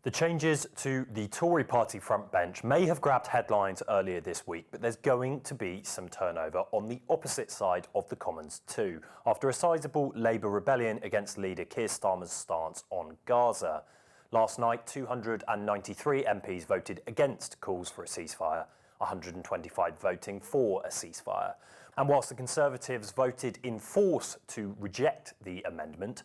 The changes to the Tory party frontbench may have grabbed headlines earlier this week, but there's going to be some turnover on the opposite side of the Commons too, after a sizable Labour rebellion against leader Keir Starmer's stance on Gaza. Last night, 293 MPs voted against calls for a ceasefire, 125 voting for a ceasefire. And whilst the Conservatives voted in force to reject the amendment,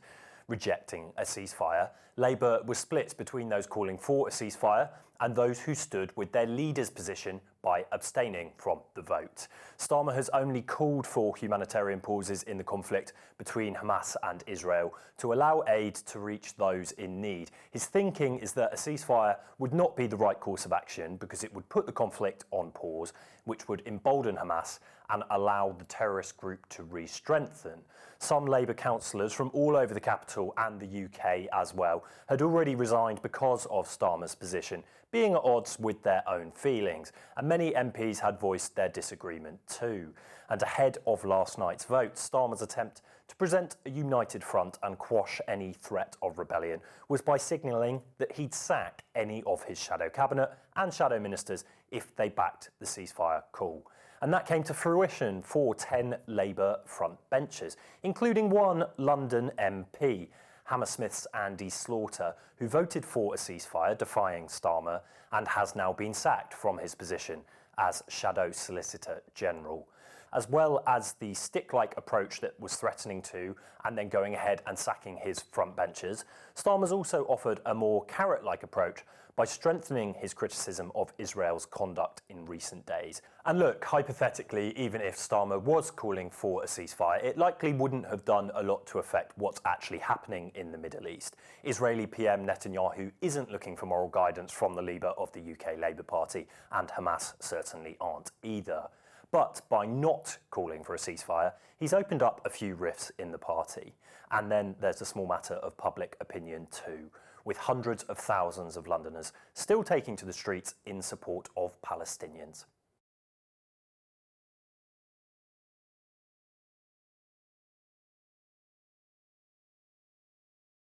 rejecting a ceasefire, Labour was split between those calling for a ceasefire and those who stood with their leader's position by abstaining from the vote. Starmer has only called for humanitarian pauses in the conflict between Hamas and Israel to allow aid to reach those in need. His thinking is that a ceasefire would not be the right course of action because it would put the conflict on pause, which would embolden Hamas and allow the terrorist group to re-strengthen. Some Labour councillors from all over the capital and the UK as well had already resigned because of Starmer's position being at odds with their own feelings, and many MPs had voiced their disagreement too. And ahead of last night's vote, Starmer's attempt to present a united front and quash any threat of rebellion was by signalling that he'd sack any of his shadow cabinet and shadow ministers if they backed the ceasefire call. And that came to fruition for 10 Labour frontbenchers, including one London MP, Hammersmith's Andy Slaughter, who voted for a ceasefire defying Starmer and has now been sacked from his position as Shadow Solicitor General. As well as the stick-like approach that was threatening to and then going ahead and sacking his frontbenchers, Starmer's also offered a more carrot-like approach by strengthening his criticism of Israel's conduct in recent days. And look, hypothetically, even if Starmer was calling for a ceasefire, it likely wouldn't have done a lot to affect what's actually happening in the Middle East. Israeli PM Netanyahu isn't looking for moral guidance from the leader of the UK Labour Party, and Hamas certainly aren't either. But by not calling for a ceasefire, he's opened up a few rifts in the party. And then there's the small matter of public opinion too, with hundreds of thousands of Londoners still taking to the streets in support of Palestinians.